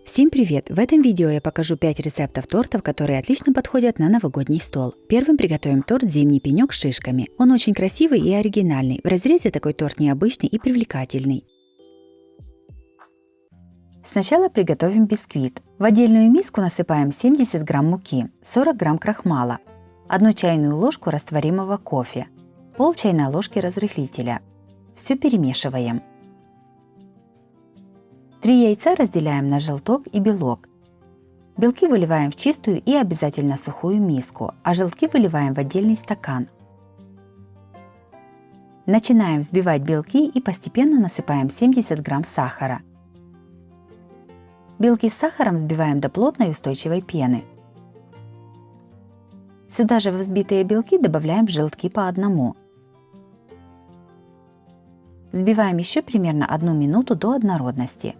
Всем привет! В этом видео я покажу 5 рецептов тортов, которые отлично подходят на новогодний стол. Первым приготовим торт «Зимний пенек» с шишками. Он очень красивый и оригинальный. В разрезе такой торт необычный и привлекательный. Сначала приготовим бисквит. В отдельную миску насыпаем 70 грамм муки, 40 грамм крахмала, 1 чайную ложку растворимого кофе, пол чайной ложки разрыхлителя. Все перемешиваем. 3 яйца разделяем на желток и белок. Белки выливаем в чистую и обязательно сухую миску, а желтки выливаем в отдельный стакан. Начинаем взбивать белки и постепенно насыпаем 70 грамм сахара. Белки с сахаром взбиваем до плотной устойчивой пены. Сюда же во взбитые белки добавляем желтки по одному. Взбиваем еще примерно 1 минуту до однородности.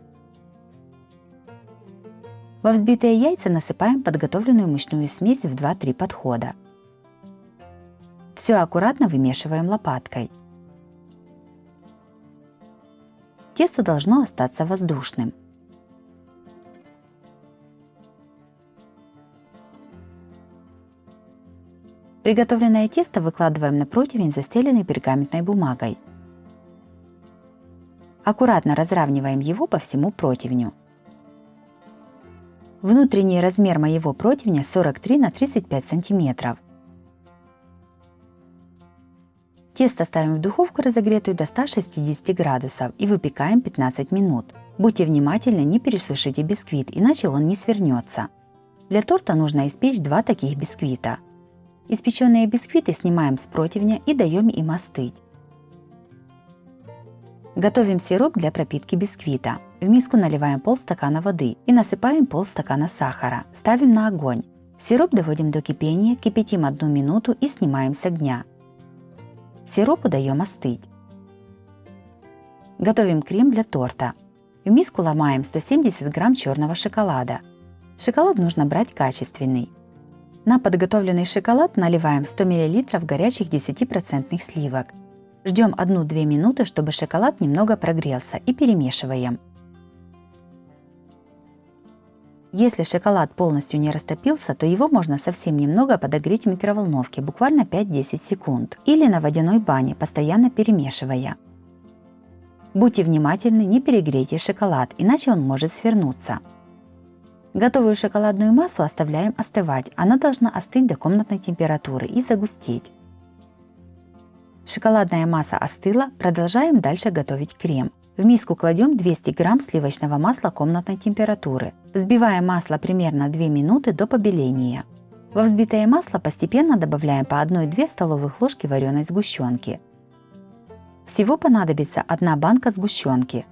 Во взбитые яйца насыпаем подготовленную мучную смесь в 2-3 подхода. Все аккуратно вымешиваем лопаткой. Тесто должно остаться воздушным. Приготовленное тесто выкладываем на противень, застеленный пергаментной бумагой. Аккуратно разравниваем его по всему противню. Внутренний размер моего противня 43 на 35 сантиметров. Тесто ставим в духовку, разогретую до 160 градусов, и выпекаем 15 минут. Будьте внимательны, не пересушите бисквит, иначе он не свернется. Для торта нужно испечь 2 таких бисквита. Испеченные бисквиты снимаем с противня и даем им остыть. Готовим сироп для пропитки бисквита. В миску наливаем полстакана воды и насыпаем полстакана сахара. Ставим на огонь. Сироп доводим до кипения, кипятим 1 минуту и снимаем с огня. Сиропу даем остыть. Готовим крем для торта. В миску ломаем 170 грамм черного шоколада. Шоколад нужно брать качественный. На подготовленный шоколад наливаем 100 мл горячих 10% сливок. Ждем 1-2 минуты, чтобы шоколад немного прогрелся, и перемешиваем. Если шоколад полностью не растопился, то его можно совсем немного подогреть в микроволновке, буквально 5-10 секунд, или на водяной бане, постоянно перемешивая. Будьте внимательны, не перегрейте шоколад, иначе он может свернуться. Готовую шоколадную массу оставляем остывать, она должна остыть до комнатной температуры и загустеть. Шоколадная масса остыла, продолжаем дальше готовить крем. В миску кладем 200 грамм сливочного масла комнатной температуры. Взбиваем масло примерно 2 минуты до побеления. Во взбитое масло постепенно добавляем по 1-2 столовых ложки вареной сгущенки. Всего понадобится 1 банка сгущенки.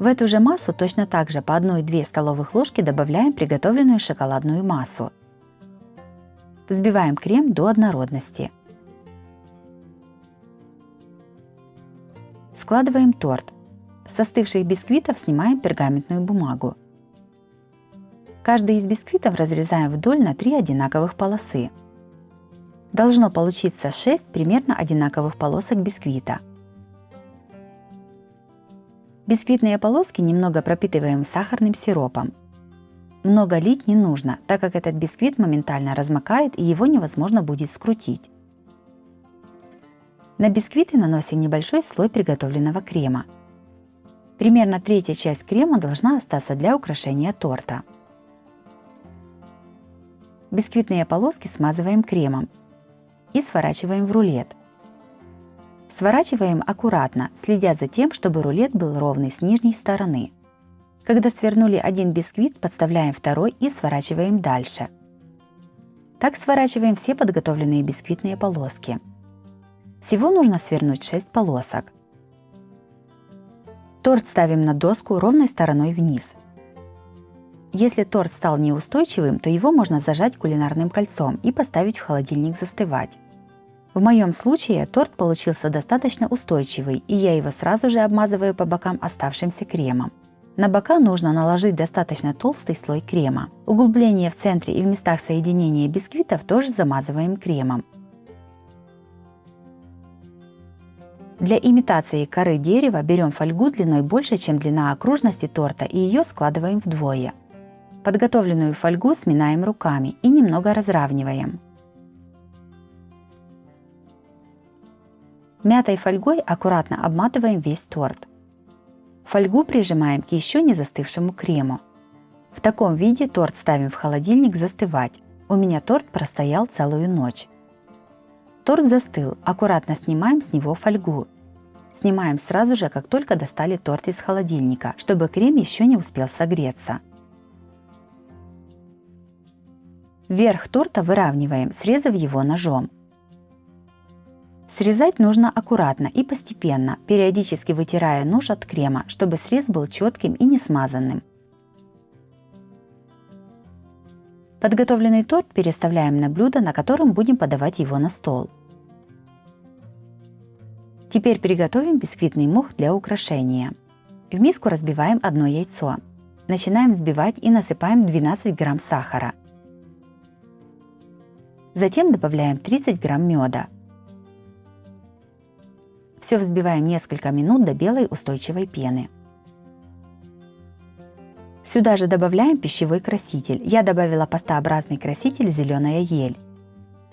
В эту же массу точно так же по 1-2 столовых ложки добавляем приготовленную шоколадную массу. Взбиваем крем до однородности. Складываем торт. С остывших бисквитов снимаем пергаментную бумагу. Каждый из бисквитов разрезаем вдоль на 3 одинаковых полосы. Должно получиться 6 примерно одинаковых полосок бисквита. Бисквитные полоски немного пропитываем сахарным сиропом. Много лить не нужно, так как этот бисквит моментально размокает и его невозможно будет скрутить. На бисквиты наносим небольшой слой приготовленного крема. Примерно 1/3 часть крема должна остаться для украшения торта. Бисквитные полоски смазываем кремом и сворачиваем в рулет. Сворачиваем аккуратно, следя за тем, чтобы рулет был ровный с нижней стороны. Когда свернули один бисквит, подставляем второй и сворачиваем дальше. Так сворачиваем все подготовленные бисквитные полоски. Всего нужно свернуть 6 полосок. Торт ставим на доску ровной стороной вниз. Если торт стал неустойчивым, то его можно зажать кулинарным кольцом и поставить в холодильник застывать. В моем случае торт получился достаточно устойчивый, и я его сразу же обмазываю по бокам оставшимся кремом. На бока нужно наложить достаточно толстый слой крема. Углубление в центре и в местах соединения бисквитов тоже замазываем кремом. Для имитации коры дерева берем фольгу длиной больше, чем длина окружности торта, и ее складываем вдвое. Подготовленную фольгу сминаем руками и немного разравниваем. Мятой фольгой аккуратно обматываем весь торт. Фольгу прижимаем к еще не застывшему крему. В таком виде торт ставим в холодильник застывать. У меня торт простоял целую ночь. Торт застыл, аккуратно снимаем с него фольгу. Снимаем сразу же, как только достали торт из холодильника, чтобы крем еще не успел согреться. Верх торта выравниваем, срезав его ножом. Срезать нужно аккуратно и постепенно, периодически вытирая нож от крема, чтобы срез был четким и не смазанным. Подготовленный торт переставляем на блюдо, на котором будем подавать его на стол. Теперь приготовим бисквитный мох для украшения. В миску разбиваем одно яйцо. Начинаем взбивать и насыпаем 12 грамм сахара. Затем добавляем 30 грамм меда. Все взбиваем несколько минут до белой устойчивой пены. Сюда же добавляем пищевой краситель. Я добавила пастообразный краситель «Зеленая ель».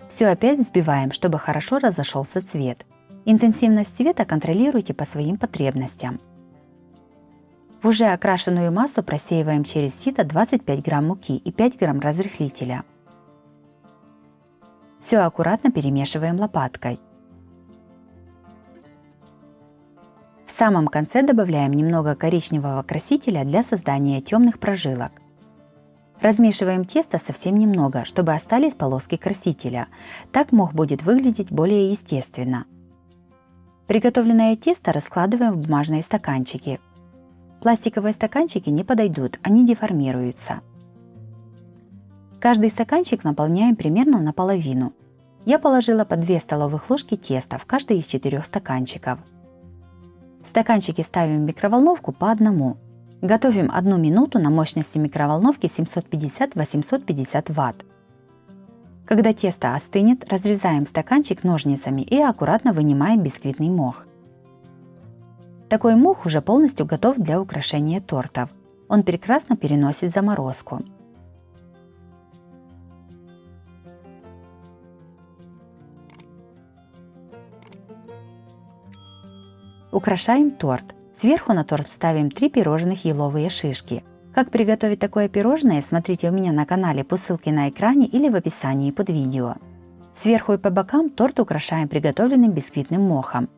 Все опять взбиваем, чтобы хорошо разошелся цвет. Интенсивность цвета контролируйте по своим потребностям. В уже окрашенную массу просеиваем через сито 25 грамм муки и 5 грамм разрыхлителя. Все аккуратно перемешиваем лопаткой. В самом конце добавляем немного коричневого красителя для создания темных прожилок. Размешиваем тесто совсем немного, чтобы остались полоски красителя. Так мох будет выглядеть более естественно. Приготовленное тесто раскладываем в бумажные стаканчики. Пластиковые стаканчики не подойдут, они деформируются. Каждый стаканчик наполняем примерно наполовину. Я положила по 2 столовых ложки теста в каждый из 4 стаканчиков. Стаканчики ставим в микроволновку по одному. Готовим 1 минуту на мощности микроволновки 750-850 Вт. Когда тесто остынет, разрезаем стаканчик ножницами и аккуратно вынимаем бисквитный мох. Такой мох уже полностью готов для украшения тортов. Он прекрасно переносит заморозку. Украшаем торт. Сверху на торт ставим 3 пирожных еловые шишки. Как приготовить такое пирожное, смотрите у меня на канале по ссылке на экране или в описании под видео. Сверху и по бокам торт украшаем приготовленным бисквитным мохом.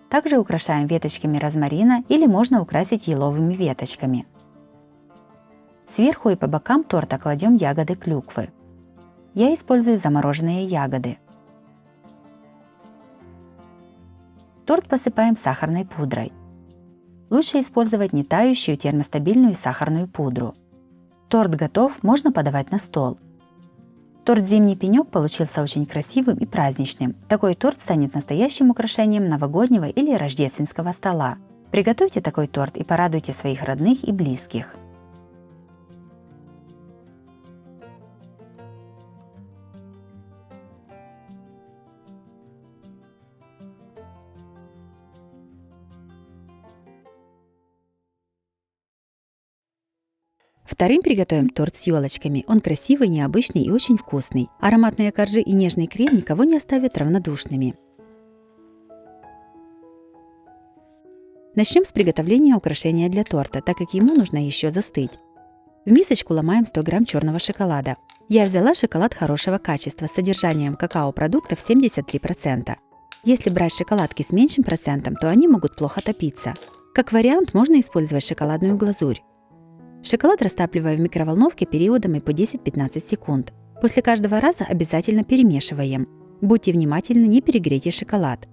Также украшаем веточками розмарина или можно украсить еловыми веточками. Сверху и по бокам торта кладем ягоды клюквы. Я использую замороженные ягоды. Торт посыпаем сахарной пудрой. Лучше использовать не тающую термостабильную сахарную пудру. Торт готов, можно подавать на стол. Торт «Зимний пенек» получился очень красивым и праздничным. Такой торт станет настоящим украшением новогоднего или рождественского стола. Приготовьте такой торт и порадуйте своих родных и близких. Вторым приготовим торт с елочками. Он красивый, необычный и очень вкусный. Ароматные коржи и нежный крем никого не оставят равнодушными. Начнем с приготовления украшения для торта, так как ему нужно еще застыть. В мисочку ломаем 100 грамм черного шоколада. Я взяла шоколад хорошего качества с содержанием какао-продуктов 73%. Если брать шоколадки с меньшим процентом, то они могут плохо топиться. Как вариант, можно использовать шоколадную глазурь. Шоколад растапливаем в микроволновке периодами по 10-15 секунд. После каждого раза обязательно перемешиваем. Будьте внимательны, не перегрейте шоколад.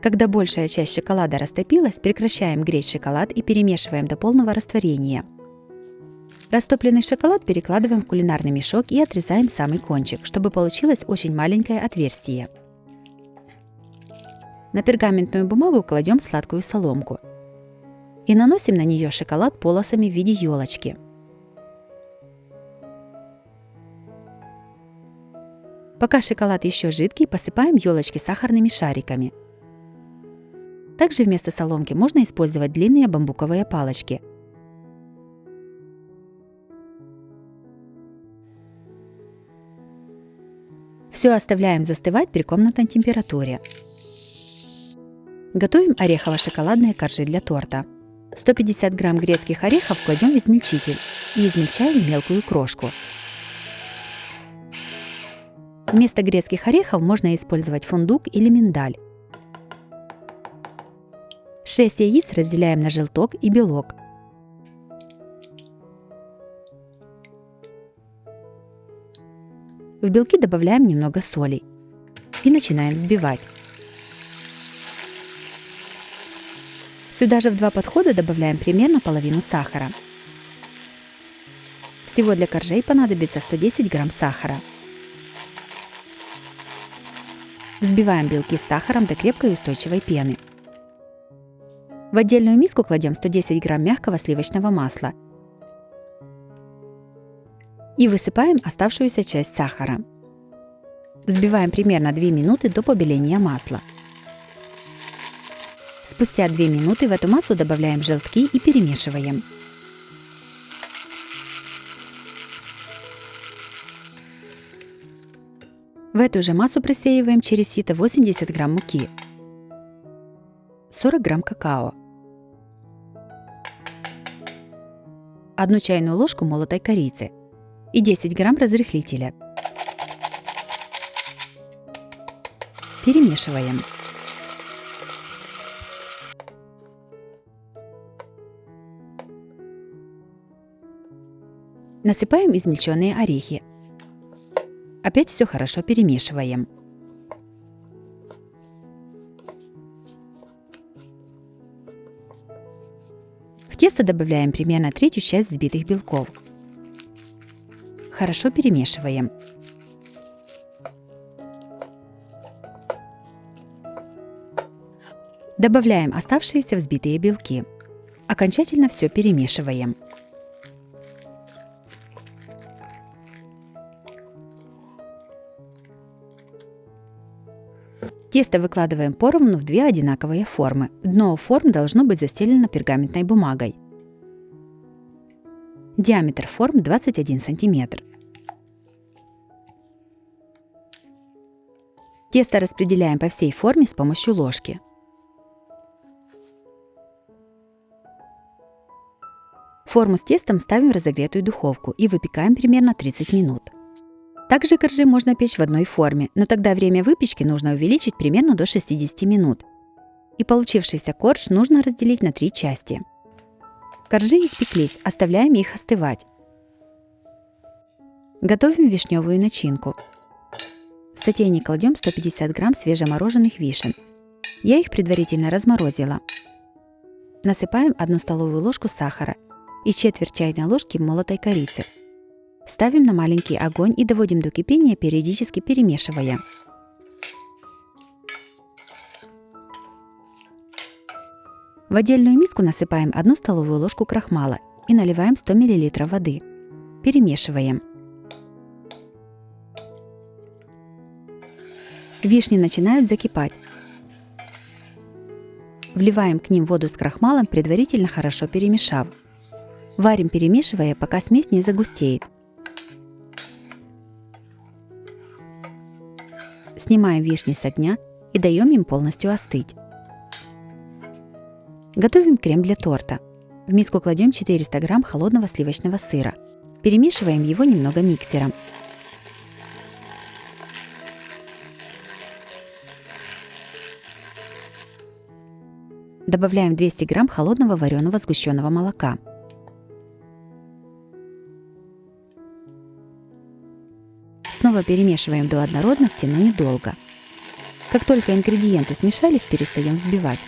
Когда большая часть шоколада растопилась, прекращаем греть шоколад и перемешиваем до полного растворения. Растопленный шоколад перекладываем в кулинарный мешок и отрезаем самый кончик, чтобы получилось очень маленькое отверстие. На пергаментную бумагу кладем сладкую соломку и наносим на нее шоколад полосами в виде елочки. Пока шоколад еще жидкий, посыпаем елочки сахарными шариками. Также вместо соломки можно использовать длинные бамбуковые палочки. Все оставляем застывать при комнатной температуре. Готовим орехово-шоколадные коржи для торта. 150 грамм грецких орехов кладем в измельчитель и измельчаем в мелкую крошку. Вместо грецких орехов можно использовать фундук или миндаль. 6 яиц разделяем на желток и белок. В белки добавляем немного соли и начинаем взбивать. Сюда же в 2 подхода добавляем примерно половину сахара. Всего для коржей понадобится 110 грамм сахара. Взбиваем белки с сахаром до крепкой устойчивой пены. В отдельную миску кладем 110 грамм мягкого сливочного масла и высыпаем оставшуюся часть сахара. Взбиваем примерно 2 минуты до побеления масла. Спустя 2 минуты в эту массу добавляем желтки и перемешиваем. В эту же массу просеиваем через сито 80 грамм муки, 40 грамм какао, 1 чайную ложку молотой корицы и 10 грамм разрыхлителя. Перемешиваем. Насыпаем измельченные орехи. Опять все хорошо перемешиваем. В тесто добавляем примерно третью часть взбитых белков. Хорошо перемешиваем. Добавляем оставшиеся взбитые белки. Окончательно все перемешиваем. Тесто выкладываем поровну в 2 одинаковые формы. Дно форм должно быть застелено пергаментной бумагой. Диаметр форм 21 см. Тесто распределяем по всей форме с помощью ложки. Форму с тестом ставим в разогретую духовку и выпекаем примерно 30 минут. Также коржи можно печь в одной форме, но тогда время выпечки нужно увеличить примерно до 60 минут. И получившийся корж нужно разделить на 3 части. Коржи испеклись, оставляем их остывать. Готовим вишневую начинку. В сотейник кладем 150 грамм свежемороженых вишен. Я их предварительно разморозила. Насыпаем 1 столовую ложку сахара и четверть чайной ложки молотой корицы. Ставим на маленький огонь и доводим до кипения, периодически перемешивая. В отдельную миску насыпаем 1 столовую ложку крахмала и наливаем 100 мл воды. Перемешиваем. Вишни начинают закипать. Вливаем к ним воду с крахмалом, предварительно хорошо перемешав. Варим, перемешивая, пока смесь не загустеет. Снимаем вишни с огня и даем им полностью остыть. Готовим крем для торта. В миску кладем 400 грамм холодного сливочного сыра. Перемешиваем его немного миксером. Добавляем 200 грамм холодного вареного сгущенного молока. Снова перемешиваем до однородности, но недолго. Как только ингредиенты смешались, перестаем взбивать.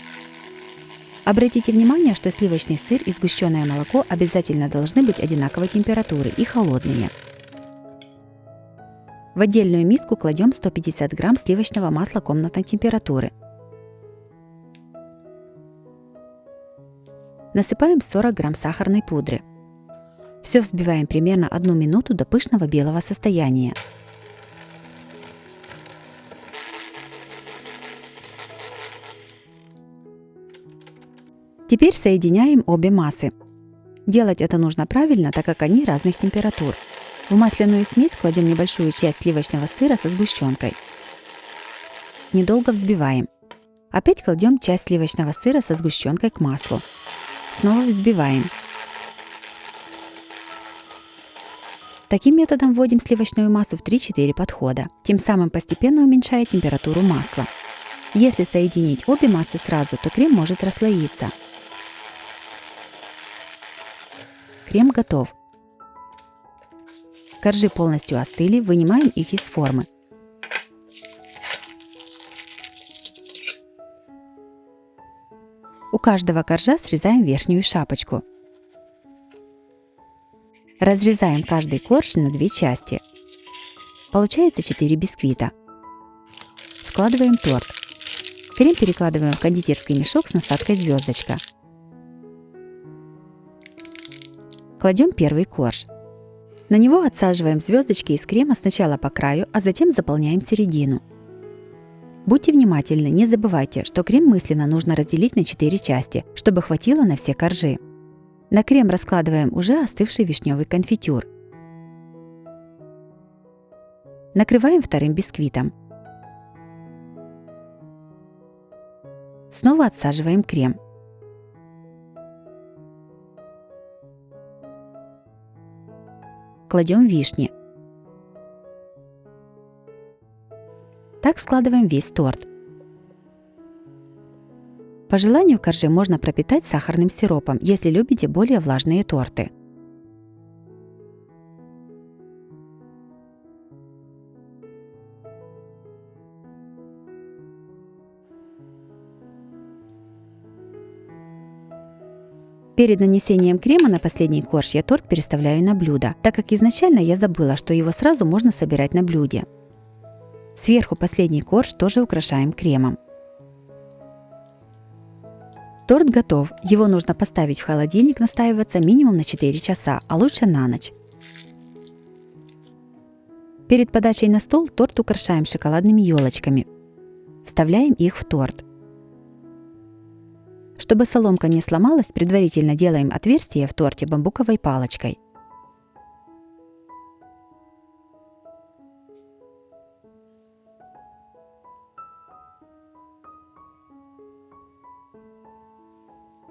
Обратите внимание, что сливочный сыр и сгущенное молоко обязательно должны быть одинаковой температуры и холодными. В отдельную миску кладем 150 грамм сливочного масла комнатной температуры. Насыпаем 40 грамм сахарной пудры. Все взбиваем примерно 1 минуту до пышного белого состояния. Теперь соединяем обе массы. Делать это нужно правильно, так как они разных температур. В масляную смесь кладем небольшую часть сливочного сыра со сгущенкой. Недолго взбиваем. Опять кладем часть сливочного сыра со сгущенкой к маслу. Снова взбиваем. Таким методом вводим сливочную массу в 3-4 подхода, тем самым постепенно уменьшая температуру масла. Если соединить обе массы сразу, то крем может расслоиться. Крем готов. Коржи полностью остыли, вынимаем их из формы. У каждого коржа срезаем верхнюю шапочку. Разрезаем каждый корж на 2 части. Получается 4 бисквита. Складываем торт. Крем перекладываем в кондитерский мешок с насадкой звездочка. Кладем первый корж. На него отсаживаем звездочки из крема сначала по краю, а затем заполняем середину. Будьте внимательны, не забывайте, что крем мысленно нужно разделить на 4 части, чтобы хватило на все коржи. На крем раскладываем уже остывший вишневый конфитюр. Накрываем вторым бисквитом. Снова отсаживаем крем. Кладем вишни. Так складываем весь торт. По желанию коржи можно пропитать сахарным сиропом, если любите более влажные торты. Перед нанесением крема на последний корж я торт переставляю на блюдо, так как изначально я забыла, что его сразу можно собирать на блюде. Сверху последний корж тоже украшаем кремом. Торт готов, его нужно поставить в холодильник настаиваться минимум на 4 часа, а лучше на ночь. Перед подачей на стол торт украшаем шоколадными елочками. Вставляем их в торт. Чтобы соломка не сломалась, предварительно делаем отверстие в торте бамбуковой палочкой.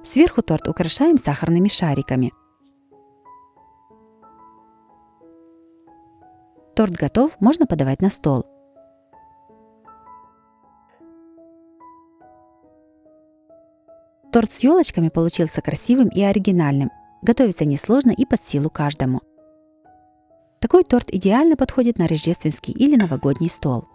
Сверху торт украшаем сахарными шариками. Торт готов, можно подавать на стол. Торт с елочками получился красивым и оригинальным. Готовится несложно и под силу каждому. Такой торт идеально подходит на рождественский или новогодний стол.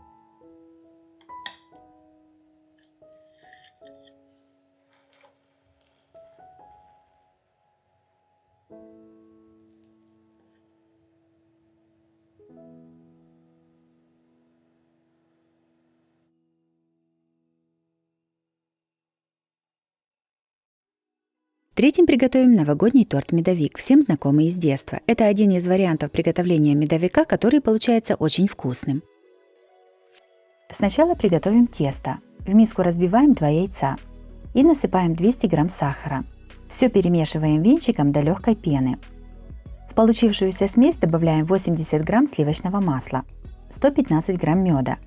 Третьим приготовим новогодний торт-медовик, всем знакомый из детства. Это один из вариантов приготовления медовика, который получается очень вкусным. Сначала приготовим тесто. В миску разбиваем 2 яйца и насыпаем 200 грамм сахара. Все перемешиваем венчиком до легкой пены. В получившуюся смесь добавляем 80 грамм сливочного масла, 115 грамм меда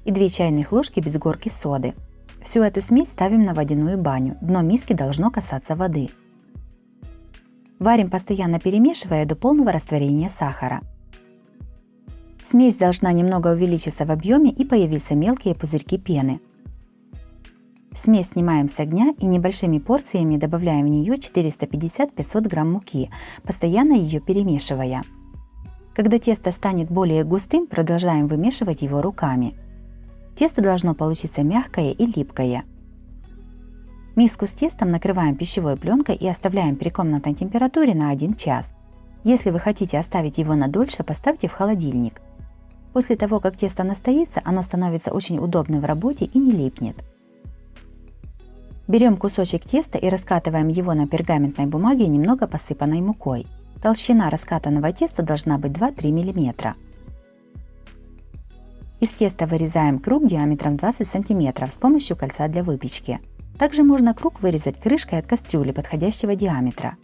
и 2 чайных ложки без горки соды. Всю эту смесь ставим на водяную баню, дно миски должно касаться воды. Варим, постоянно перемешивая до полного растворения сахара. Смесь должна немного увеличиться в объеме и появиться мелкие пузырьки пены. Смесь снимаем с огня и небольшими порциями добавляем в нее 450-500 грамм муки, постоянно ее перемешивая. Когда тесто станет более густым, продолжаем вымешивать его руками. Тесто должно получиться мягкое и липкое. Миску с тестом накрываем пищевой пленкой и оставляем при комнатной температуре на 1 час. Если вы хотите оставить его на дольше, поставьте в холодильник. После того, как тесто настоится, оно становится очень удобным в работе и не липнет. Берем кусочек теста и раскатываем его на пергаментной бумаге, немного посыпанной мукой. Толщина раскатанного теста должна быть 2-3 мм. Из теста вырезаем круг диаметром 20 см с помощью кольца для выпечки. Также можно круг вырезать крышкой от кастрюли подходящего диаметра.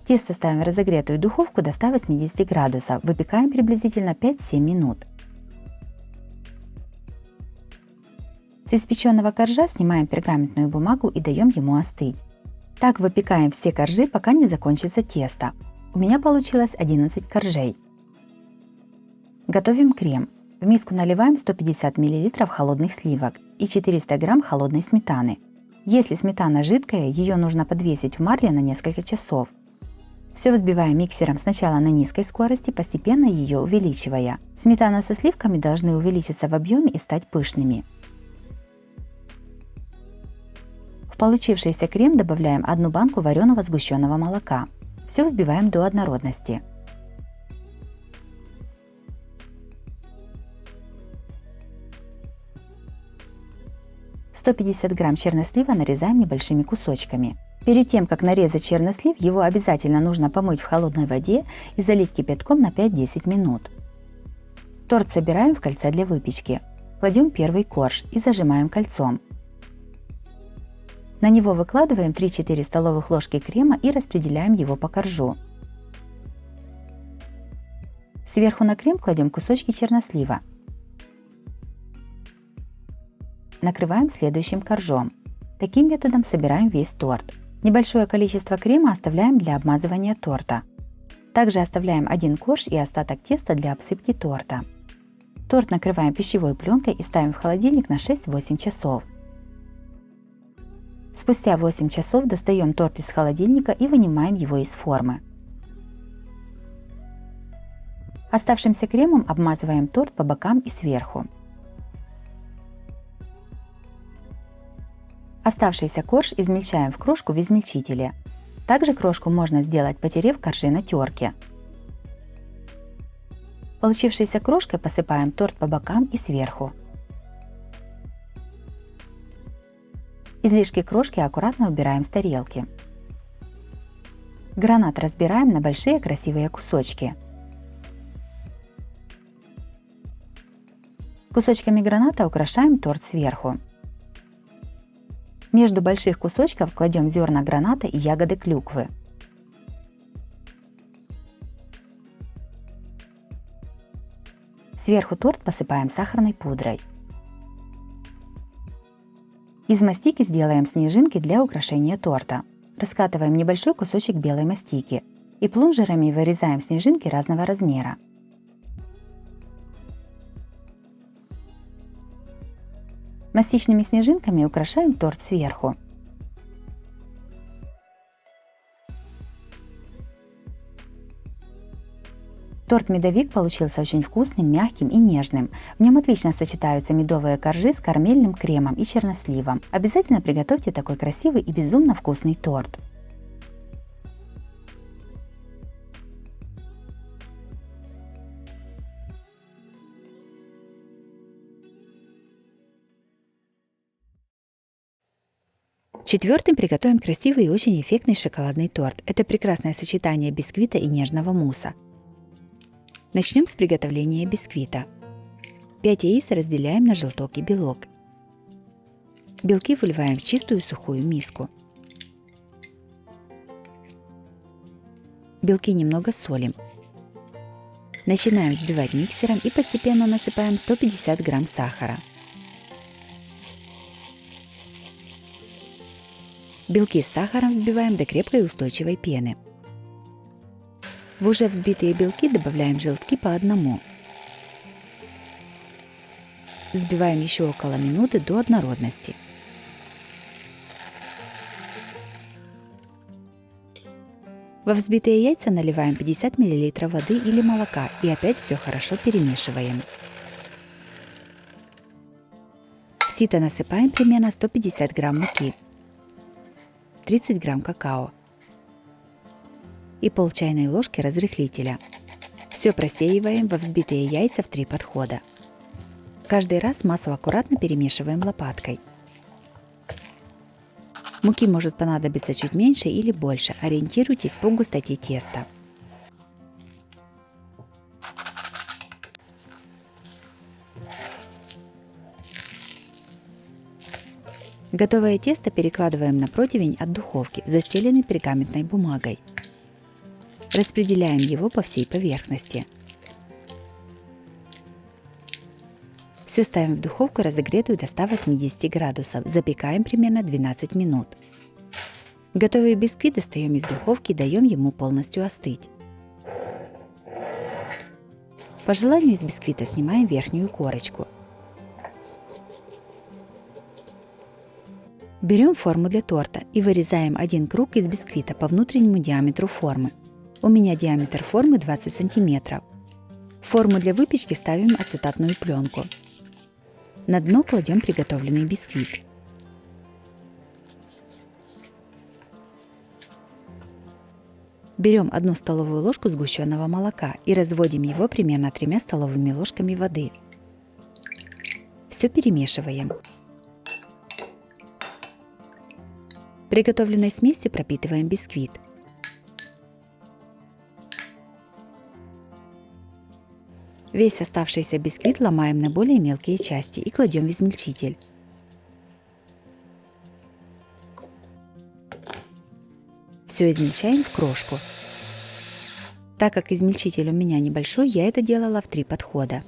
Тесто ставим в разогретую духовку до 180 градусов, выпекаем приблизительно 5-7 минут. С испеченного коржа снимаем пергаментную бумагу и даем ему остыть. Так выпекаем все коржи, пока не закончится тесто. У меня получилось 11 коржей. Готовим крем. В миску наливаем 150 мл холодных сливок и 400 г холодной сметаны. Если сметана жидкая, ее нужно подвесить в марле на несколько часов. Все взбиваем миксером сначала на низкой скорости, постепенно ее увеличивая. Сметана со сливками должны увеличиться в объеме и стать пышными. В получившийся крем добавляем 1 банку вареного сгущенного молока. Все взбиваем до однородности. – 150 грамм чернослива нарезаем небольшими кусочками. Перед тем, как нарезать чернослив, его обязательно нужно помыть в холодной воде и залить кипятком на 5-10 минут. Торт собираем в кольца для выпечки. Кладем первый корж и зажимаем кольцом. На него выкладываем 3-4 столовых ложки крема и распределяем его по коржу. Сверху на крем кладем кусочки чернослива. Накрываем следующим коржом. Таким методом собираем весь торт. Небольшое количество крема оставляем для обмазывания торта. Также оставляем один корж и остаток теста для обсыпки торта. Торт накрываем пищевой пленкой и ставим в холодильник на 6-8 часов. Спустя 8 часов достаем торт из холодильника и вынимаем его из формы. Оставшимся кремом обмазываем торт по бокам и сверху. Оставшийся корж измельчаем в крошку в измельчителе. Также крошку можно сделать, потерев коржи на терке. Получившейся крошкой посыпаем торт по бокам и сверху. Излишки крошки аккуратно убираем с тарелки. Гранат разбираем на большие красивые кусочки. Кусочками граната украшаем торт сверху. Между больших кусочков кладем зерна граната и ягоды клюквы. Сверху торт посыпаем сахарной пудрой. Из мастики сделаем снежинки для украшения торта. Раскатываем небольшой кусочек белой мастики и плунжерами вырезаем снежинки разного размера. Мастичными снежинками украшаем торт сверху. Торт-медовик получился очень вкусным, мягким и нежным. В нем отлично сочетаются медовые коржи с карамельным кремом и черносливом. Обязательно приготовьте такой красивый и безумно вкусный торт. Четвертым приготовим красивый и очень эффектный шоколадный торт. Это прекрасное сочетание бисквита и нежного мусса. Начнем с приготовления бисквита. 5 яиц разделяем на желток и белок. Белки выливаем в чистую сухую миску. Белки немного солим. Начинаем взбивать миксером и постепенно насыпаем 150 грамм сахара. Белки с сахаром взбиваем до крепкой устойчивой пены. В уже взбитые белки добавляем желтки по одному. Взбиваем еще около минуты до однородности. Во взбитые яйца наливаем 50 мл воды или молока и опять все хорошо перемешиваем. В сито насыпаем примерно 150 грамм муки, 30 грамм какао и пол чайной ложки разрыхлителя. Все просеиваем во взбитые яйца в 3 подхода. Каждый раз массу аккуратно перемешиваем лопаткой. Муки может понадобиться чуть меньше или больше, ориентируйтесь по густоте теста. Готовое тесто перекладываем на противень от духовки, застеленный пергаментной бумагой. Распределяем его по всей поверхности. Все ставим в духовку, разогретую до 180 градусов. Запекаем примерно 12 минут. Готовый бисквит достаем из духовки и даем ему полностью остыть. По желанию из бисквита снимаем верхнюю корочку. Берем форму для торта и вырезаем один круг из бисквита по внутреннему диаметру формы. У меня диаметр формы 20 см. В форму для выпечки ставим ацетатную пленку. На дно кладем приготовленный бисквит. Берем 1 столовую ложку сгущенного молока и разводим его примерно 3 столовыми ложками воды. Все перемешиваем. Приготовленной смесью пропитываем бисквит. Весь оставшийся бисквит ломаем на более мелкие части и кладем в измельчитель. Все измельчаем в крошку. Так как измельчитель у меня небольшой, я это делала в 3 подхода.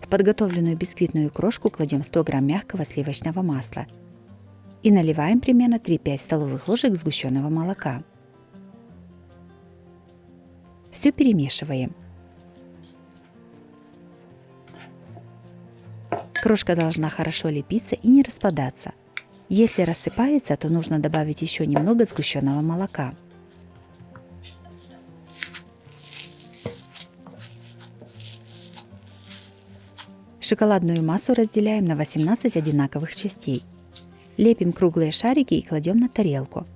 В подготовленную бисквитную крошку кладем 100 г мягкого сливочного масла и наливаем примерно 3-5 столовых ложек сгущенного молока. Все перемешиваем. Крошка должна хорошо лепиться и не распадаться. Если рассыпается, то нужно добавить еще немного сгущенного молока. Шоколадную массу разделяем на 18 одинаковых частей. Лепим круглые шарики и кладем на тарелку.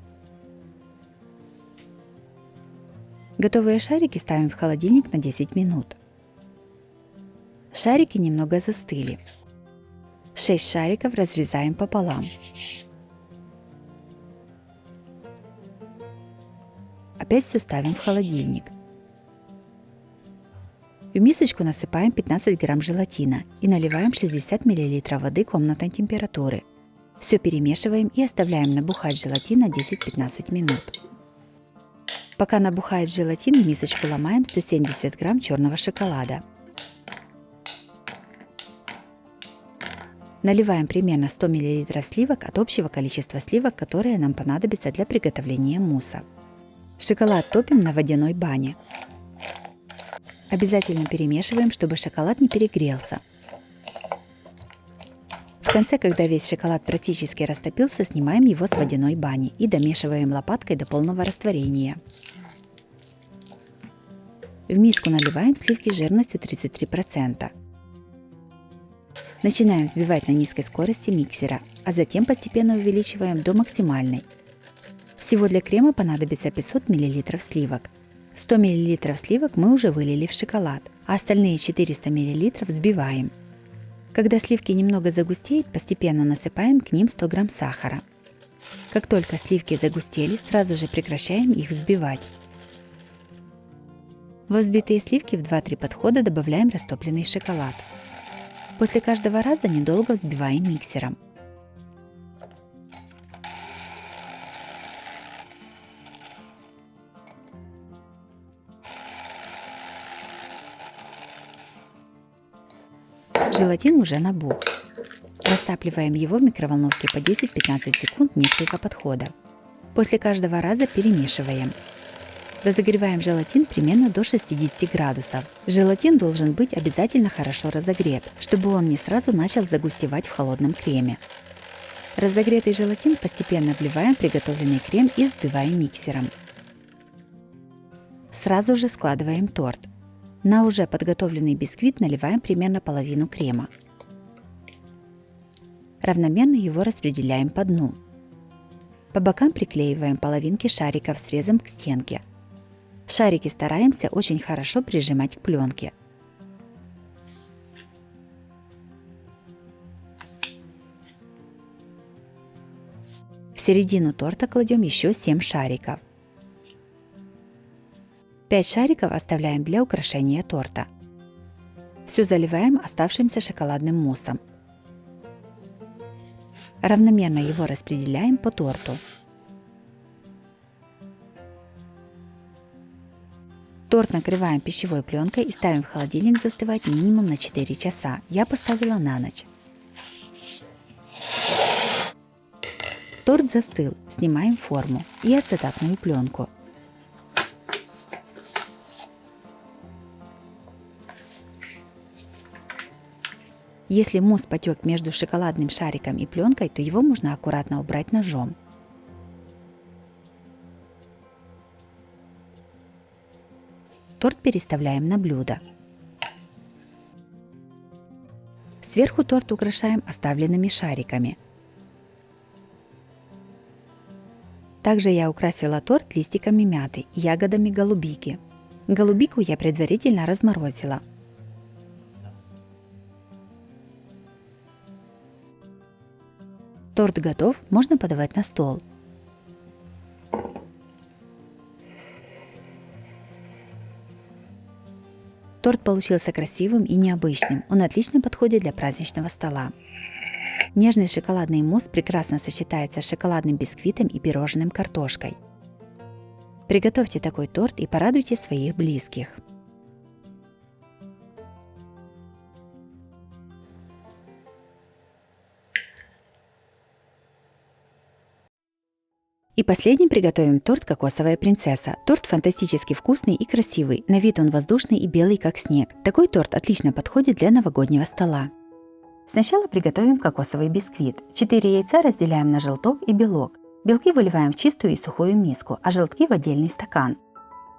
Готовые шарики ставим в холодильник на 10 минут. Шарики немного застыли. 6 шариков разрезаем пополам. Опять все ставим в холодильник. В мисочку насыпаем 15 грамм желатина и наливаем 60 мл воды комнатной температуры. Все перемешиваем и оставляем набухать желатин на 10-15 минут. Пока набухает желатин, в мисочку ломаем 170 грамм черного шоколада. Наливаем примерно 100 мл сливок от общего количества сливок, которые нам понадобятся для приготовления мусса. Шоколад топим на водяной бане. Обязательно перемешиваем, чтобы шоколад не перегрелся. В конце, когда весь шоколад практически растопился, снимаем его с водяной бани и домешиваем лопаткой до полного растворения. В миску наливаем сливки жирностью 33%. Начинаем взбивать на низкой скорости миксера, а затем постепенно увеличиваем до максимальной. Всего для крема понадобится 500 мл сливок. 100 мл сливок мы уже вылили в шоколад, а остальные 400 мл взбиваем. Когда сливки немного загустеют, постепенно насыпаем к ним 100 грамм сахара. Как только сливки загустели, сразу же прекращаем их взбивать. Во взбитые сливки в 2-3 подхода добавляем растопленный шоколад. После каждого раза недолго взбиваем миксером. Желатин уже набух. Растапливаем его в микроволновке по 10-15 секунд несколько подходов. После каждого раза перемешиваем. Разогреваем желатин примерно до 60 градусов. Желатин должен быть обязательно хорошо разогрет, чтобы он не сразу начал загустевать в холодном креме. Разогретый желатин постепенно вливаем в приготовленный крем и взбиваем миксером. Сразу же складываем торт. На уже подготовленный бисквит наливаем примерно половину крема. Равномерно его распределяем по дну. По бокам приклеиваем половинки шариков срезом к стенке. Шарики стараемся очень хорошо прижимать к пленке. В середину торта кладем еще 7 шариков. 5 шариков оставляем для украшения торта. Все Все заливаем оставшимся шоколадным муссом. Равномерно его распределяем по торту. Торт накрываем пищевой пленкой и ставим в холодильник застывать минимум на 4 часа. Я поставила на ночь. Торт застыл, снимаем форму и ацетатную пленку. Если мусс потек между шоколадным шариком и пленкой, то его можно аккуратно убрать ножом. Торт переставляем на блюдо. Сверху торт украшаем оставленными шариками. Также я украсила торт листиками мяты и ягодами голубики. Голубику я предварительно разморозила. Торт готов, можно подавать на стол. Торт получился красивым и необычным, он отлично подходит для праздничного стола. Нежный шоколадный мусс прекрасно сочетается с шоколадным бисквитом и пирожным картошкой. Приготовьте такой торт и порадуйте своих близких. И последним приготовим торт «Кокосовая принцесса». Торт фантастически вкусный и красивый. На вид он воздушный и белый, как снег. Такой торт отлично подходит для новогоднего стола. Сначала приготовим кокосовый бисквит. 4 яйца разделяем на желток и белок. Белки выливаем в чистую и сухую миску, а желтки в отдельный стакан.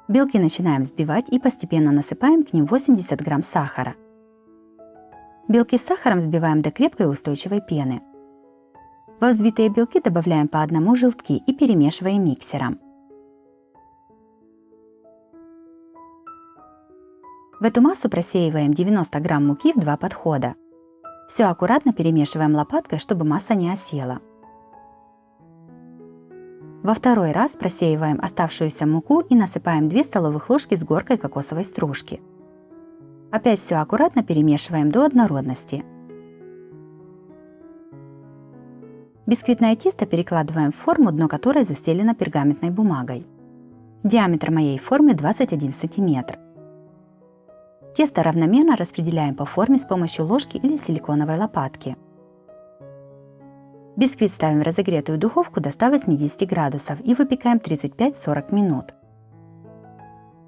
Белки начинаем взбивать и постепенно насыпаем к ним 80 грамм сахара. Белки с сахаром взбиваем до крепкой устойчивой пены. Во взбитые белки добавляем по одному желтки и перемешиваем миксером. В эту массу просеиваем 90 грамм муки в 2 подхода. Все аккуратно перемешиваем лопаткой, чтобы масса не осела. Во второй раз просеиваем оставшуюся муку и насыпаем 2 столовых ложки с горкой кокосовой стружки. Опять все аккуратно перемешиваем до однородности. Бисквитное тесто перекладываем в форму, дно которой застелено пергаментной бумагой. Диаметр моей формы 21 см. Тесто равномерно распределяем по форме с помощью ложки или силиконовой лопатки. Бисквит ставим в разогретую духовку до 180 градусов и выпекаем 35-40 минут.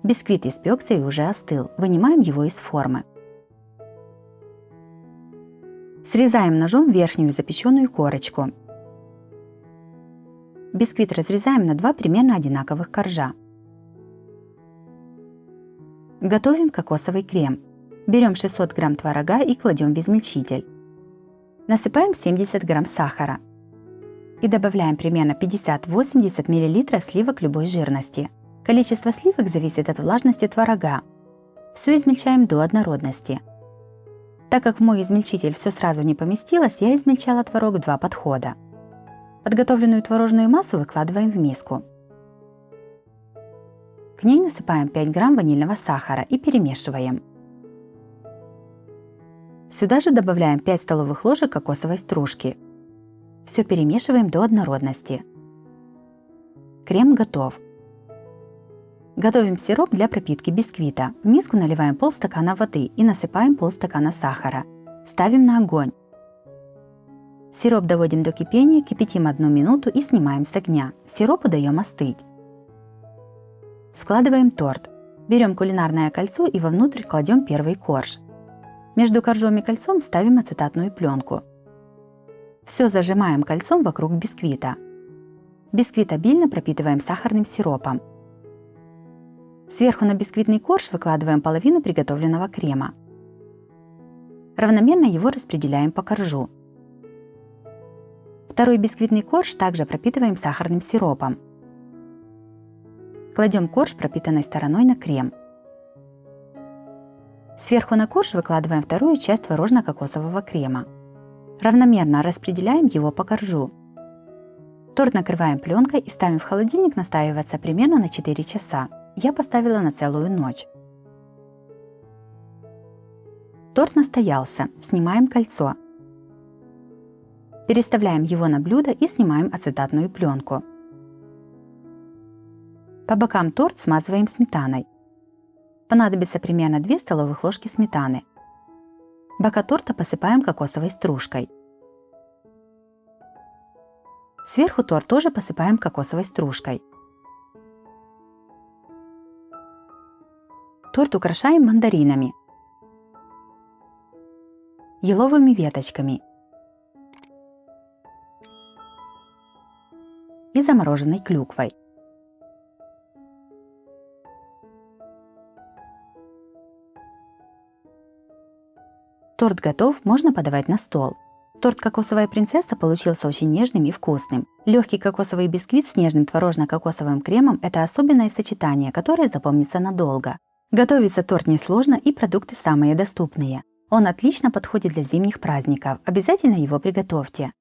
Бисквит испекся и уже остыл. Вынимаем его из формы. Срезаем ножом верхнюю запеченную корочку. Бисквит разрезаем на 2 примерно одинаковых коржа. Готовим кокосовый крем. Берем 600 грамм творога и кладем в измельчитель. Насыпаем 70 грамм сахара. И добавляем примерно 50-80 мл сливок любой жирности. Количество сливок зависит от влажности творога. Все измельчаем до однородности. Так как в мой измельчитель все сразу не поместилось, я измельчала творог в 2 подхода. Подготовленную творожную массу выкладываем в миску. К ней насыпаем 5 грамм ванильного сахара и перемешиваем. Сюда же добавляем 5 столовых ложек кокосовой стружки. Все перемешиваем до однородности. Крем готов. Готовим сироп для пропитки бисквита. В миску наливаем полстакана воды и насыпаем полстакана сахара. Ставим на огонь. Сироп доводим до кипения, кипятим 1 минуту и снимаем с огня. Сиропу даем остыть. Складываем торт. Берем кулинарное кольцо и вовнутрь кладем первый корж. Между коржом и кольцом ставим ацетатную пленку. Все зажимаем кольцом вокруг бисквита. Бисквит обильно пропитываем сахарным сиропом. Сверху на бисквитный корж выкладываем половину приготовленного крема. Равномерно его распределяем по коржу. Второй бисквитный корж также пропитываем сахарным сиропом. Кладем корж пропитанной стороной на крем. Сверху на корж выкладываем вторую часть творожно-кокосового крема. Равномерно распределяем его по коржу. Торт накрываем пленкой и ставим в холодильник настаиваться примерно на 4 часа. Я поставила на целую ночь. Торт настоялся, снимаем кольцо. Переставляем его на блюдо и снимаем ацетатную пленку. По бокам торт смазываем сметаной. Понадобится примерно 2 столовых ложки сметаны. Бока торта посыпаем кокосовой стружкой. Сверху торт тоже посыпаем кокосовой стружкой. Торт украшаем мандаринами, еловыми веточками и замороженной клюквой. Торт готов, можно подавать на стол. Торт «Кокосовая принцесса» получился очень нежным и вкусным. Легкий кокосовый бисквит с нежным творожно-кокосовым кремом – это особенное сочетание, которое запомнится надолго. Готовится торт несложно и продукты самые доступные. Он отлично подходит для зимних праздников. Обязательно его приготовьте.